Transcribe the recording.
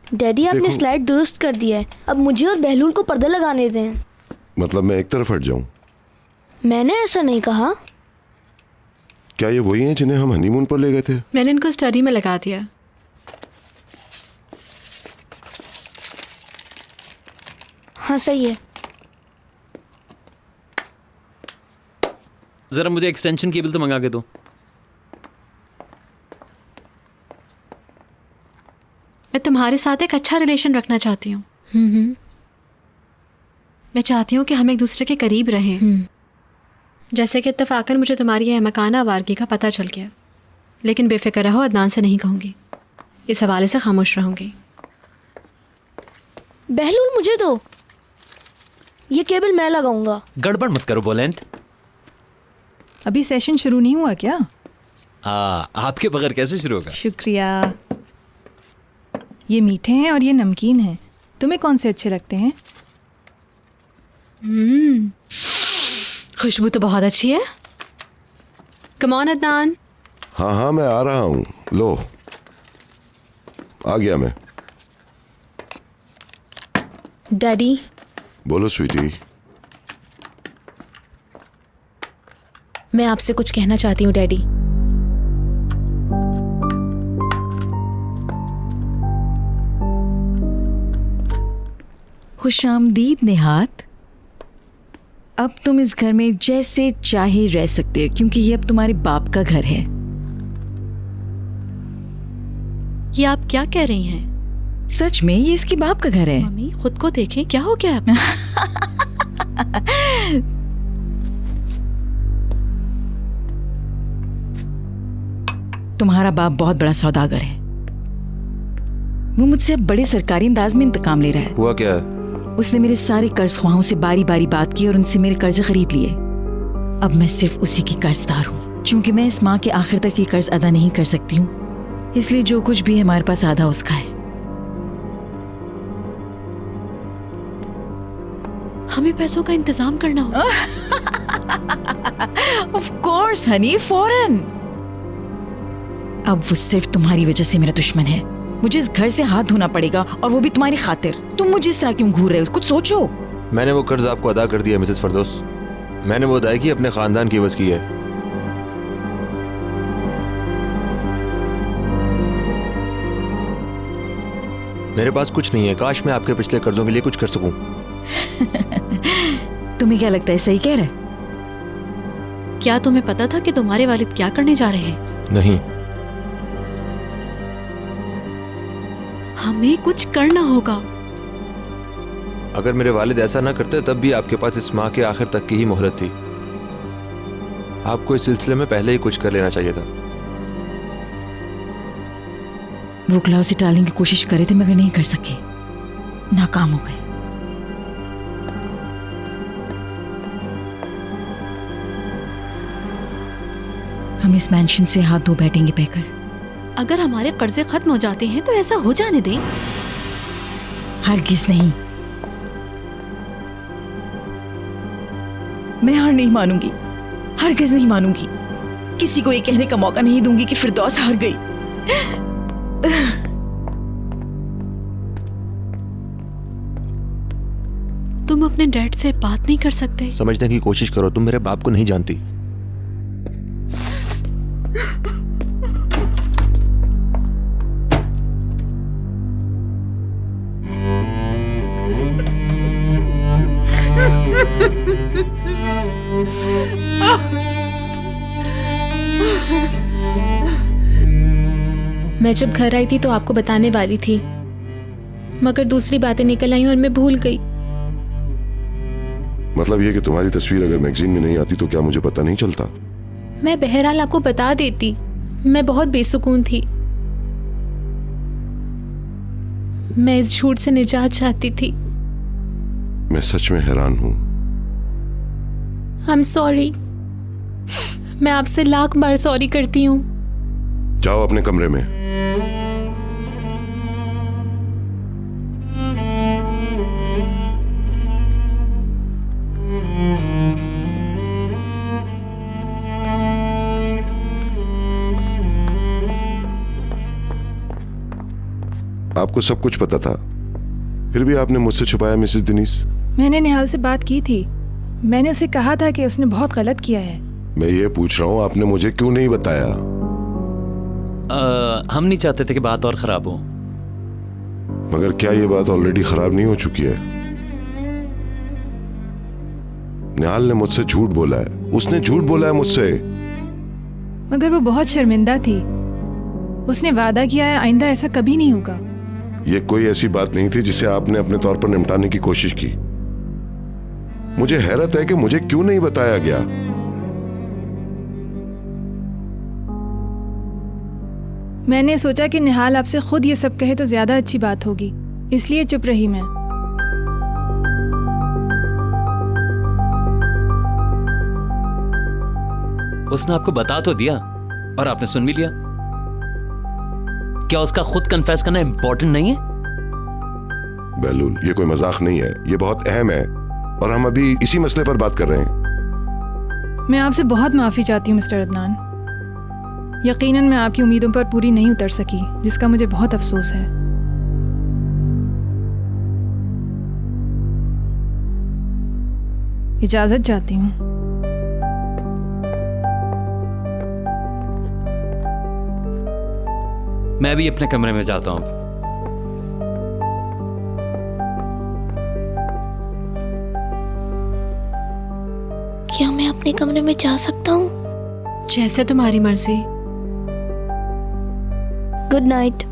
Daddy आपने slide दुरुस्त कर दिया है, अब मुझे और बहलूल को पर्दा लगाने दें। मतलब मैं एक तरफ हट जाऊं? मैंने ऐसा नहीं कहा। क्या ये वही हैं जिन्हें हम हनीमून पर ले गए थे? मैंने इनको स्टडी में लगा दिया। हाँ सही है। जरा मुझे एक्सटेंशन केबल तो मंगा के दो। मैं तुम्हारे साथ एक अच्छा रिलेशन रखना चाहती हूँ। मैं चाहती हूँ कि हम एक दूसरे के करीब रहें। जैसे कि इत्तेफाकन मुझे तुम्हारी यह मकाना आवारगी का पता चल गया, लेकिन बेफिक्र रहो, अदनान से नहीं कहूँगी। इस हवाले से खामोश रहूँगी। बहलूल मुझे दो, ये केबल मैं लगाऊंगा। गड़बड़ मत करो बोलेंट। अभी सेशन शुरू नहीं हुआ क्या? हाँ, आपके बगैर कैसे शुरू होगा? शुक्रिया। ये मीठे हैं और ये नमकीन हैं। तुम्हें कौन से अच्छे लगते हैं? खुशबू तो बहुत अच्छी है। Come on Adnan. हाँ हाँ मैं आ रहा हूँ। लो आ गया मैं। डैडी। बोलो स्वीटी। मैं आपसे कुछ कहना चाहती हूँ डैडी। खुशामदीद निहात। अब तुम इस घर में जैसे चाहे रह सकते हो, क्योंकि ये अब तुम्हारे बाप का घर है। ये आप क्या कह रही हैं? सच में ये इसके बाप का घर है। मम्मी खुद को देखें, क्या हो गया आपको? तुम्हारा बाप बहुत बड़ा सौदागर है। वो मुझसे अब बड़े सरकारी अंदाज में इंतकाम ले रहा है। हुआ क्या है? उसने मेरे सारे कर्ज ख्वाहों से बारी बारी बात की और उनसे मेरे कर्ज खरीद लिए। अब मैं सिर्फ उसी की कर्जदार हूँ। चूंकि मैं इस माह के आखिर तक ये कर्ज अदा नहीं कर सकती हूँ, इसलिए जो कुछ भी है हमारे पास आधा उसका है। हमें पैसों का इंतजाम करना होगा। ऑफ कोर्स हनी, फौरन। अब वो सिर्फ तुम्हारी वजह से मेरा दुश्मन है। मुझे इस घर से हाथ धोना पड़ेगा, और वो भी तुम्हारी खातिर। तुम मुझे इस तरह क्यों घूर रहे हो? कुछ सोचो। मैंने वो कर्ज आपको अदा कर दिया मिसेस फरदौस। मैंने वो अदायगी अपने खानदान की एवज की है। मेरे पास कुछ नहीं है। काश मैं आपके पिछले कर्जों के लिए कुछ कर सकूं। तुम्हें क्या लगता है सही कह रहा है? क्या तुम्हें पता था कि तुम्हारे वालिद क्या करने जा रहे हैं? नहीं। हमें कुछ करना होगा। अगर मेरे वालिद ऐसा ना करते तब भी आपके पास इस माह के आखिर तक की ही मोहलत थी। आपको इस सिलसिले में पहले ही कुछ कर लेना चाहिए था। वो क्लाव से टालने की कोशिश करे थे मगर नहीं कर सके, नाकाम हो गए। हम इस मैंशन से हाथ धो बैठेंगे बहकर। अगर हमारे कर्जे खत्म हो जाते हैं तो ऐसा हो जाने दें। हरगिज नहीं। मैं हार नहीं मानूंगी, हरगिज नहीं मानूंगी। किसी को ये कहने का मौका नहीं दूंगी कि फिरदौस हार गई। तुम अपने डैड से बात नहीं कर सकते? समझने की कोशिश करो, तुम मेरे बाप को नहीं जानती। मैं जब घर आई थी तो आपको बताने वाली थी, मगर दूसरी बातें निकल आई और मैं भूल गई। मतलब ये कि तुम्हारी तस्वीर अगर मैगजीन में नहीं आती तो क्या मुझे पता नहीं चलता? मैं बहरहाल आपको बता देती। मैं बहुत बेसुकून थी। मैं इस झूठ से निजात चाहती थी। मैं सच में हैरान हूं। I'm sorry। मैं आपसे लाख बार सॉरी करती हूँ। जाओ अपने कमरे में। आपको सब कुछ पता था, फिर भी आपने मुझसे छुपाया मिसेस दिनीस। मैंने निहाल से बात की थी। मैंने उसे कहा था कि उसने बहुत गलत किया है। मैं ये पूछ रहा हूँ आपने मुझे क्यों नहीं बताया? हम नहीं चाहते थे कि बात और खराब हो। मगर क्या ये बात ऑलरेडी खराब नहीं हो चुकी है? निहाल ने मुझसे झूठ बोला है, उसने झूठ बोला है मुझसे। मगर वो बहुत शर्मिंदा थी। उसने वादा किया है आइंदा ऐसा कभी नहीं होगा। ये कोई ऐसी बात नहीं थी जिसे आपने अपने तौर पर निपटाने की कोशिश की। मुझे हैरत है कि मुझे क्यों नहीं बताया गया। मैंने सोचा कि निहाल आपसे खुद ये सब कहे तो ज्यादा अच्छी बात होगी, इसलिए चुप रही मैं। उसने आपको बता तो दिया और आपने सुन भी लिया। क्या उसका खुद कन्फेस करना इंपॉर्टेंट नहीं है? बहलूल, ये कोई मजाक नहीं है, ये बहुत अहम है और हम अभी इसी मसले पर बात कर रहे हैं। मैं आपसे बहुत माफी चाहती हूँ मिस्टर अदनान। यकीनन मैं आपकी उम्मीदों पर पूरी नहीं उतर सकी, जिसका मुझे बहुत अफसोस है। इजाजत चाहती हूँ। मैं भी अपने कमरे में जाता हूँ। क्या मैं अपने कमरे में जा सकता हूँ? जैसे तुम्हारी मर्जी। Good night.